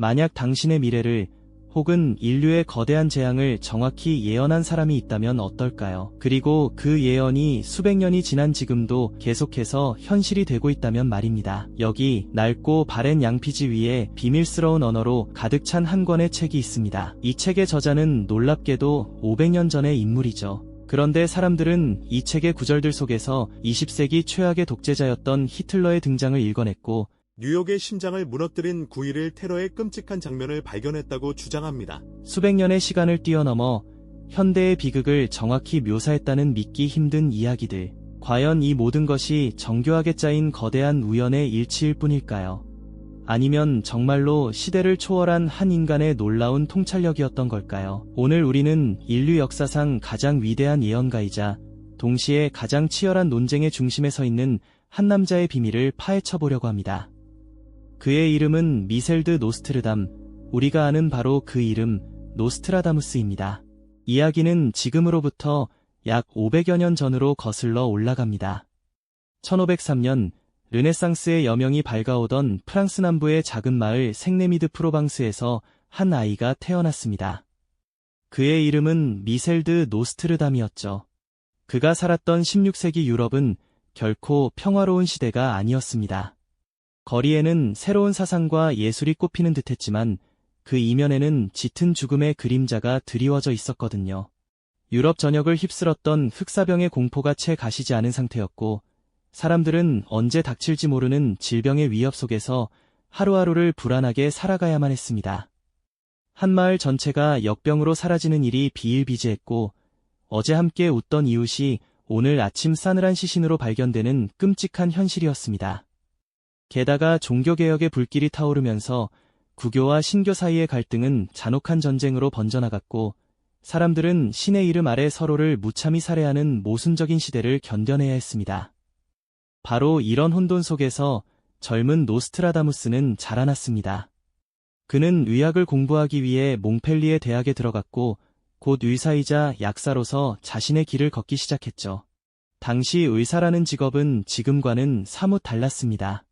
만약 당신의 미래를 혹은 인류의 거대한 재앙을 정확히 예언한 사람이 있다면 어떨까요? 그리고 그 예언이 수백 년이 지난 지금도 계속해서 현실이 되고 있다면 말입니다. 여기 낡고 바랜 양피지 위에 비밀스러운 언어로 가득 찬 한 권의 책이 있습니다. 이 책의 저자는 놀랍게도 500년 전의 인물이죠. 그런데 사람들은 이 책의 구절들 속에서 20세기 최악의 독재자였던 히틀러의 등장을 읽어냈고 뉴욕의 심장을 무너뜨린 9.11 테러의 끔찍한 장면을 발견했다고 주장합니다. 수백 년의 시간을 뛰어넘어 현대의 비극을 정확히 묘사했다는 믿기 힘든 이야기들. 과연 이 모든 것이 정교하게 짜인 거대한 우연의 일치일 뿐일까요? 아니면 정말로 시대를 초월한 한 인간의 놀라운 통찰력이었던 걸까요? 오늘 우리는 인류 역사상 가장 위대한 예언가이자 동시에 가장 치열한 논쟁의 중심에 서 있는 한 남자의 비밀을 파헤쳐보려고 합니다. 그의 이름은 미셀드 노스트르담, 우리가 아는 바로 그 이름 노스트라다무스입니다. 이야기는 지금으로부터 약 500여 년 전으로 거슬러 올라갑니다. 1503년 르네상스의 여명이 밝아오던 프랑스 남부의 작은 마을 생레미드 프로방스에서 한 아이가 태어났습니다. 그의 이름은 미셀드 노스트르담이었죠. 그가 살았던 16세기 유럽은 결코 평화로운 시대가 아니었습니다. 거리에는 새로운 사상과 예술이 꽃피는 듯했지만 그 이면에는 짙은 죽음의 그림자가 드리워져 있었거든요. 유럽 전역을 휩쓸었던 흑사병의 공포가 채 가시지 않은 상태였고 사람들은 언제 닥칠지 모르는 질병의 위협 속에서 하루하루를 불안하게 살아가야만 했습니다. 한 마을 전체가 역병으로 사라지는 일이 비일비재했고 어제 함께 웃던 이웃이 오늘 아침 싸늘한 시신으로 발견되는 끔찍한 현실이었습니다. 게다가 종교개혁의 불길이 타오르면서 구교와 신교 사이의 갈등은 잔혹한 전쟁으로 번져나갔고 사람들은 신의 이름 아래 서로를 무참히 살해하는 모순적인 시대를 견뎌내야 했습니다. 바로 이런 혼돈 속에서 젊은 노스트라다무스는 자라났습니다. 그는 의학을 공부하기 위해 몽펠리에 대학에 들어갔고 곧 의사이자 약사로서 자신의 길을 걷기 시작했죠. 당시 의사라는 직업은 지금과는 사뭇 달랐습니다.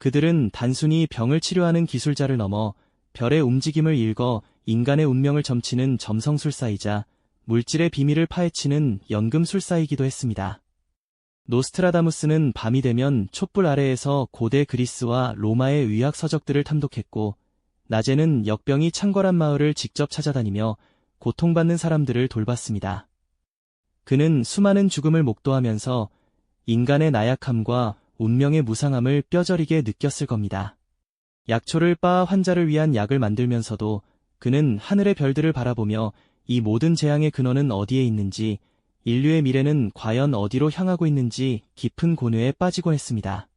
그들은 단순히 병을 치료하는 기술자를 넘어 별의 움직임을 읽어 인간의 운명을 점치는 점성술사이자 물질의 비밀을 파헤치는 연금술사이기도 했습니다. 노스트라다무스는 밤이 되면 촛불 아래에서 고대 그리스와 로마의 의학 서적들을 탐독했고 낮에는 역병이 창궐한 마을을 직접 찾아다니며 고통받는 사람들을 돌봤습니다. 그는 수많은 죽음을 목도하면서 인간의 나약함과 운명의 무상함을 뼈저리게 느꼈을 겁니다. 약초를 빻아 환자를 위한 약을 만들면서도 그는 하늘의 별들을 바라보며 이 모든 재앙의 근원은 어디에 있는지, 인류의 미래는 과연 어디로 향하고 있는지 깊은 고뇌에 빠지곤 했습니다.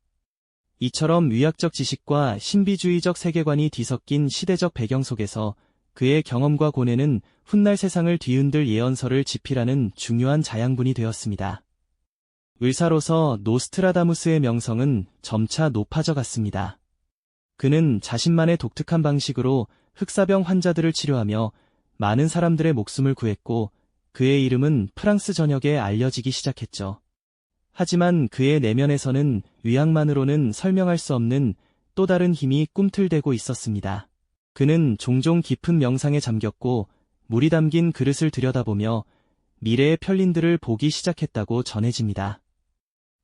이처럼 의학적 지식과 신비주의적 세계관이 뒤섞인 시대적 배경 속에서 그의 경험과 고뇌는 훗날 세상을 뒤흔들 예언서를 집필하는 중요한 자양분이 되었습니다. 의사로서 노스트라다무스의 명성은 점차 높아져 갔습니다. 그는 자신만의 독특한 방식으로 흑사병 환자들을 치료하며 많은 사람들의 목숨을 구했고 그의 이름은 프랑스 전역에 알려지기 시작했죠. 하지만 그의 내면에서는 의학만으로는 설명할 수 없는 또 다른 힘이 꿈틀대고 있었습니다. 그는 종종 깊은 명상에 잠겼고 물이 담긴 그릇을 들여다보며 미래의 편린들을 보기 시작했다고 전해집니다.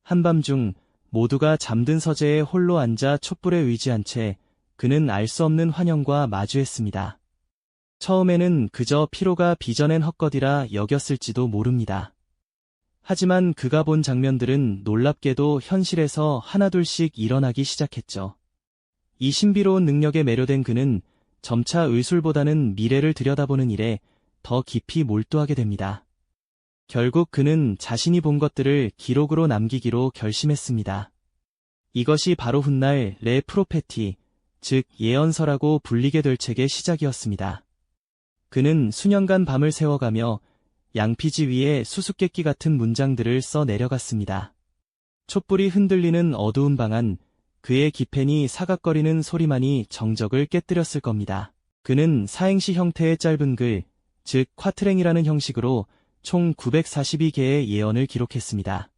한밤중 모두가 잠든 서재에 홀로 앉아 촛불에 의지한 채 그는 알 수 없는 환영과 마주했습니다. 처음에는 그저 피로가 빚어낸 헛것이라 여겼을지도 모릅니다. 하지만 그가 본 장면들은 놀랍게도 현실에서 하나둘씩 일어나기 시작했죠. 이 신비로운 능력에 매료된 그는 점차 의술보다는 미래를 들여다보는 일에 더 깊이 몰두하게 됩니다. 결국 그는 자신이 본 것들을 기록으로 남기기로 결심했습니다. 이것이 바로 훗날 레 프로페티, 즉 예언서라고 불리게 될 책의 시작이었습니다. 그는 수년간 밤을 새워가며 양피지 위에 수수께끼 같은 문장들을 써 내려갔습니다. 촛불이 흔들리는 어두운 방 안, 그의 기펜이 사각거리는 소리만이 정적을 깨뜨렸을 겁니다. 그는 사행시 형태의 짧은 글, 즉 콰트랭이라는 형식으로 총 942개의 예언을 기록했습니다.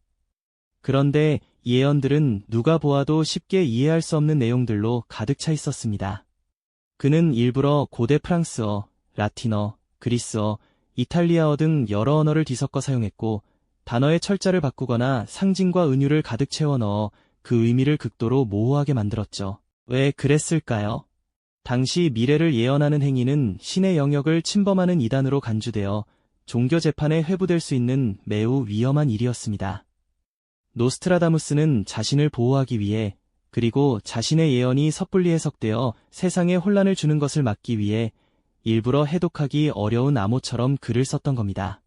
그런데 이 예언들은 누가 보아도 쉽게 이해할 수 없는 내용들로 가득 차 있었습니다. 그는 일부러 고대 프랑스어, 라틴어, 그리스어, 이탈리아어 등 여러 언어를 뒤섞어 사용했고, 단어의 철자를 바꾸거나 상징과 은유를 가득 채워 넣어 그 의미를 극도로 모호하게 만들었죠. 왜 그랬을까요? 당시 미래를 예언하는 행위는 신의 영역을 침범하는 이단으로 간주되어 종교 재판에 회부될 수 있는 매우 위험한 일이었습니다. 노스트라다무스는 자신을 보호하기 위해, 그리고 자신의 예언이 섣불리 해석되어 세상에 혼란을 주는 것을 막기 위해 일부러 해독하기 어려운 암호처럼 글을 썼던 겁니다.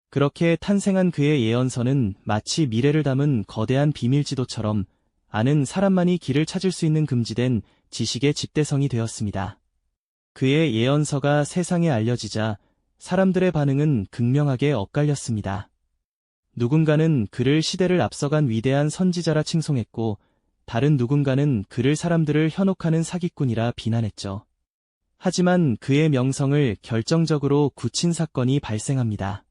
그렇게 탄생한 그의 예언서는 마치 미래를 담은 거대한 비밀지도처럼 아는 사람만이 길을 찾을 수 있는 금지된 지식의 집대성이 되었습니다. 그의 예언서가 세상에 알려지자 사람들의 반응은 극명하게 엇갈렸습니다. 누군가는 그를 시대를 앞서간 위대한 선지자라 칭송했고, 다른 누군가는 그를 사람들을 현혹하는 사기꾼이라 비난했죠. 하지만 그의 명성을 결정적으로 굳힌 사건이 발생합니다.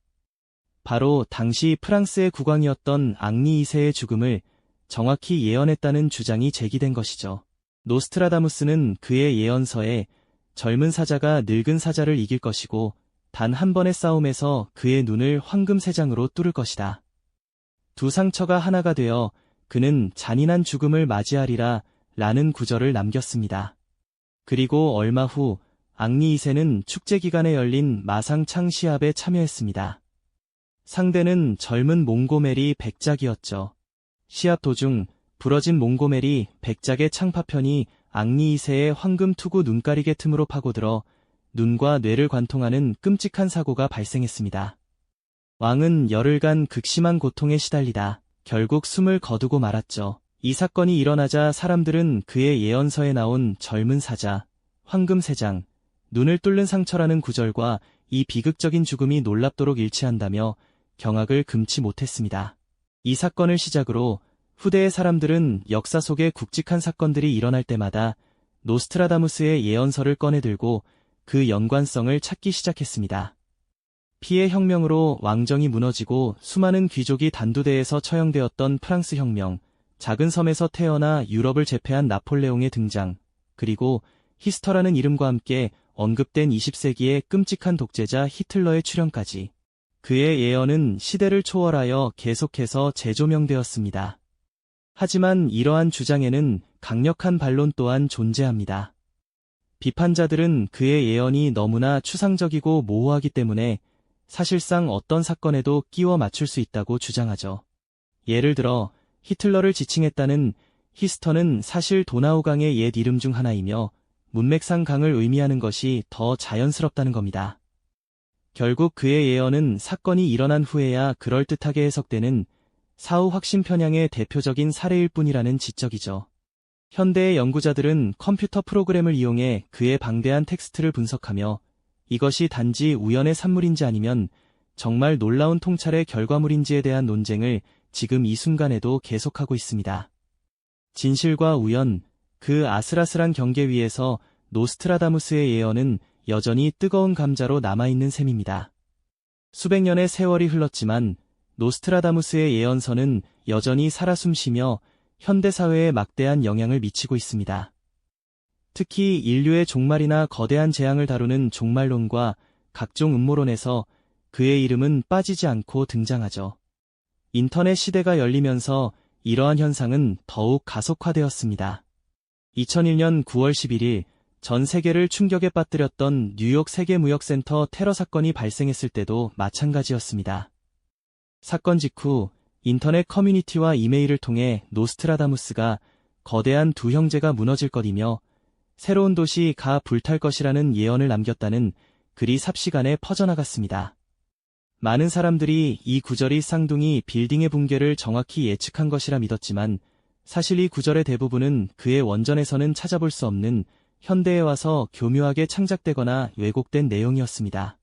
바로 당시 프랑스의 국왕이었던 앙리 2세의 죽음을 정확히 예언했다는 주장이 제기된 것이죠. 노스트라다무스는 그의 예언서에 젊은 사자가 늙은 사자를 이길 것이고 단 한 번의 싸움에서 그의 눈을 황금세장으로 뚫을 것이다. 두 상처가 하나가 되어 그는 잔인한 죽음을 맞이하리라 라는 구절을 남겼습니다. 그리고 얼마 후 앙리 2세는 축제 기간에 열린 마상창 시합에 참여했습니다. 상대는 젊은 몽고메리 백작이었죠. 시합 도중 부러진 몽고메리 백작의 창파편이 앙리 2세의 황금 투구 눈가리개 틈으로 파고들어 눈과 뇌를 관통하는 끔찍한 사고가 발생했습니다. 왕은 열흘간 극심한 고통에 시달리다 결국 숨을 거두고 말았죠. 이 사건이 일어나자 사람들은 그의 예언서에 나온 젊은 사자, 황금세장, 눈을 뚫는 상처라는 구절과 이 비극적인 죽음이 놀랍도록 일치한다며 경악을 금치 못했습니다. 이 사건을 시작으로 후대의 사람들은 역사 속에 굵직한 사건들이 일어날 때마다 노스트라다무스의 예언서를 꺼내들고 그 연관성을 찾기 시작했습니다. 피해 혁명으로 왕정이 무너지고 수많은 귀족이 단두대에서 처형되었던 프랑스 혁명, 작은 섬에서 태어나 유럽을 제패한 나폴레옹의 등장, 그리고 히스터라는 이름과 함께 언급된 20세기의 끔찍한 독재자 히틀러의 출현까지 그의 예언은 시대를 초월하여 계속해서 재조명되었습니다. 하지만 이러한 주장에는 강력한 반론 또한 존재합니다. 비판자들은 그의 예언이 너무나 추상적이고 모호하기 때문에 사실상 어떤 사건에도 끼워 맞출 수 있다고 주장하죠. 예를 들어 히틀러를 지칭했다는 히스터는 사실 도나우강의 옛 이름 중 하나이며 문맥상 강을 의미하는 것이 더 자연스럽다는 겁니다. 결국 그의 예언은 사건이 일어난 후에야 그럴듯하게 해석되는 사후 확신 편향의 대표적인 사례일 뿐이라는 지적이죠. 현대의 연구자들은 컴퓨터 프로그램을 이용해 그의 방대한 텍스트를 분석하며 이것이 단지 우연의 산물인지 아니면 정말 놀라운 통찰의 결과물인지에 대한 논쟁을 지금 이 순간에도 계속하고 있습니다. 진실과 우연, 그 아슬아슬한 경계 위에서 노스트라다무스의 예언은 여전히 뜨거운 감자로 남아있는 셈입니다. 수백 년의 세월이 흘렀지만 노스트라다무스의 예언서는 여전히 살아 숨쉬며 현대사회에 막대한 영향을 미치고 있습니다. 특히 인류의 종말이나 거대한 재앙을 다루는 종말론과 각종 음모론에서 그의 이름은 빠지지 않고 등장하죠. 인터넷 시대가 열리면서 이러한 현상은 더욱 가속화되었습니다. 2001년 9월 11일 전 세계를 충격에 빠뜨렸던 뉴욕 세계무역센터 테러 사건이 발생했을 때도 마찬가지였습니다. 사건 직후 인터넷 커뮤니티와 이메일을 통해 노스트라다무스가 거대한 두 형제가 무너질 것이며 새로운 도시 가 불탈 것이라는 예언을 남겼다는 글이 삽시간에 퍼져나갔습니다. 많은 사람들이 이 구절이 쌍둥이 빌딩의 붕괴를 정확히 예측한 것이라 믿었지만 사실 이 구절의 대부분은 그의 원전에서는 찾아볼 수 없는 현대에 와서 교묘하게 창작되거나 왜곡된 내용이었습니다.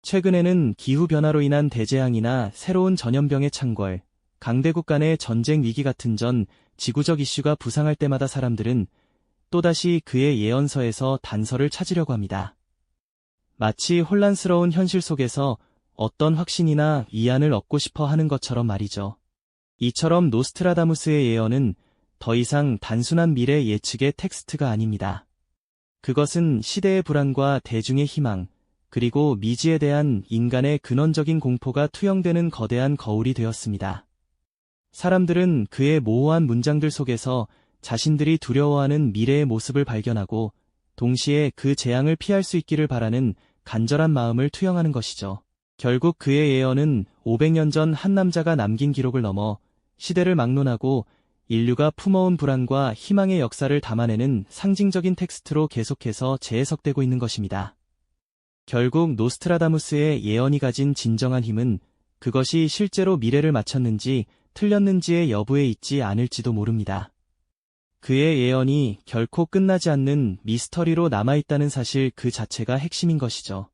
최근에는 기후변화로 인한 대재앙이나 새로운 전염병의 창궐, 강대국 간의 전쟁 위기 같은 전 지구적 이슈가 부상할 때마다 사람들은 또다시 그의 예언서에서 단서를 찾으려고 합니다. 마치 혼란스러운 현실 속에서 어떤 확신이나 위안을 얻고 싶어 하는 것처럼 말이죠. 이처럼 노스트라다무스의 예언은 더 이상 단순한 미래 예측의 텍스트가 아닙니다. 그것은 시대의 불안과 대중의 희망, 그리고 미지에 대한 인간의 근원적인 공포가 투영되는 거대한 거울이 되었습니다. 사람들은 그의 모호한 문장들 속에서 자신들이 두려워하는 미래의 모습을 발견하고 동시에 그 재앙을 피할 수 있기를 바라는 간절한 마음을 투영하는 것이죠. 결국 그의 예언은 500년 전 한 남자가 남긴 기록을 넘어 시대를 막론하고 인류가 품어온 불안과 희망의 역사를 담아내는 상징적인 텍스트로 계속해서 재해석되고 있는 것입니다. 결국 노스트라다무스의 예언이 가진 진정한 힘은 그것이 실제로 미래를 맞췄는지 틀렸는지의 여부에 있지 않을지도 모릅니다. 그의 예언이 결코 끝나지 않는 미스터리로 남아있다는 사실 그 자체가 핵심인 것이죠.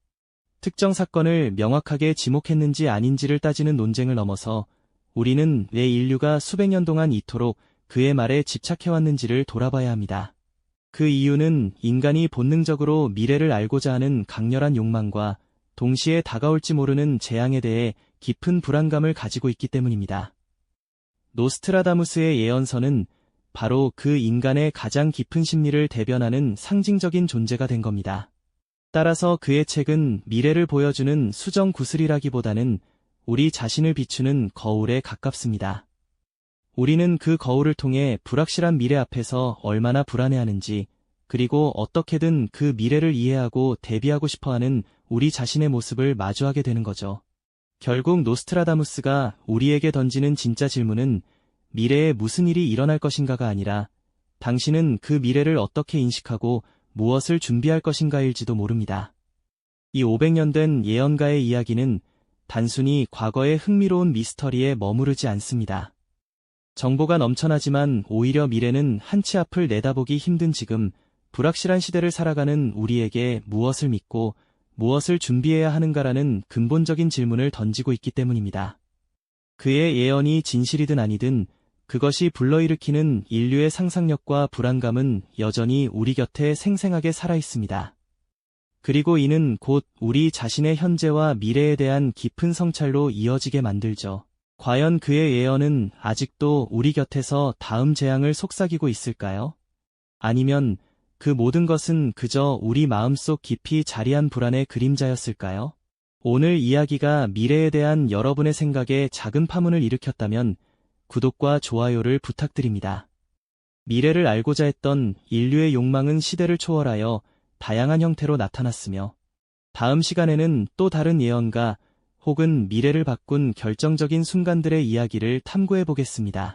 특정 사건을 명확하게 지목했는지 아닌지를 따지는 논쟁을 넘어서 우리는 왜 인류가 수백 년 동안 이토록 그의 말에 집착해왔는지를 돌아봐야 합니다. 그 이유는 인간이 본능적으로 미래를 알고자 하는 강렬한 욕망과 동시에 다가올지 모르는 재앙에 대해 깊은 불안감을 가지고 있기 때문입니다. 노스트라다무스의 예언서는 바로 그 인간의 가장 깊은 심리를 대변하는 상징적인 존재가 된 겁니다. 따라서 그의 책은 미래를 보여주는 수정 구슬이라기보다는 우리 자신을 비추는 거울에 가깝습니다. 우리는 그 거울을 통해 불확실한 미래 앞에서 얼마나 불안해하는지, 그리고 어떻게든 그 미래를 이해하고 대비하고 싶어하는 우리 자신의 모습을 마주하게 되는 거죠. 결국 노스트라다무스가 우리에게 던지는 진짜 질문은 미래에 무슨 일이 일어날 것인가가 아니라 당신은 그 미래를 어떻게 인식하고 무엇을 준비할 것인가일지도 모릅니다. 이 500년 된 예언가의 이야기는 단순히 과거의 흥미로운 미스터리에 머무르지 않습니다. 정보가 넘쳐나지만 오히려 미래는 한 치 앞을 내다보기 힘든 지금 불확실한 시대를 살아가는 우리에게 무엇을 믿고 무엇을 준비해야 하는가라는 근본적인 질문을 던지고 있기 때문입니다. 그의 예언이 진실이든 아니든 그것이 불러일으키는 인류의 상상력과 불안감은 여전히 우리 곁에 생생하게 살아있습니다. 그리고 이는 곧 우리 자신의 현재와 미래에 대한 깊은 성찰로 이어지게 만들죠. 과연 그의 예언은 아직도 우리 곁에서 다음 재앙을 속삭이고 있을까요? 아니면 그 모든 것은 그저 우리 마음속 깊이 자리한 불안의 그림자였을까요? 오늘 이야기가 미래에 대한 여러분의 생각에 작은 파문을 일으켰다면 구독과 좋아요를 부탁드립니다. 미래를 알고자 했던 인류의 욕망은 시대를 초월하여 다양한 형태로 나타났으며 다음 시간에는 또 다른 예언가 혹은 미래를 바꾼 결정적인 순간들의 이야기를 탐구해 보겠습니다.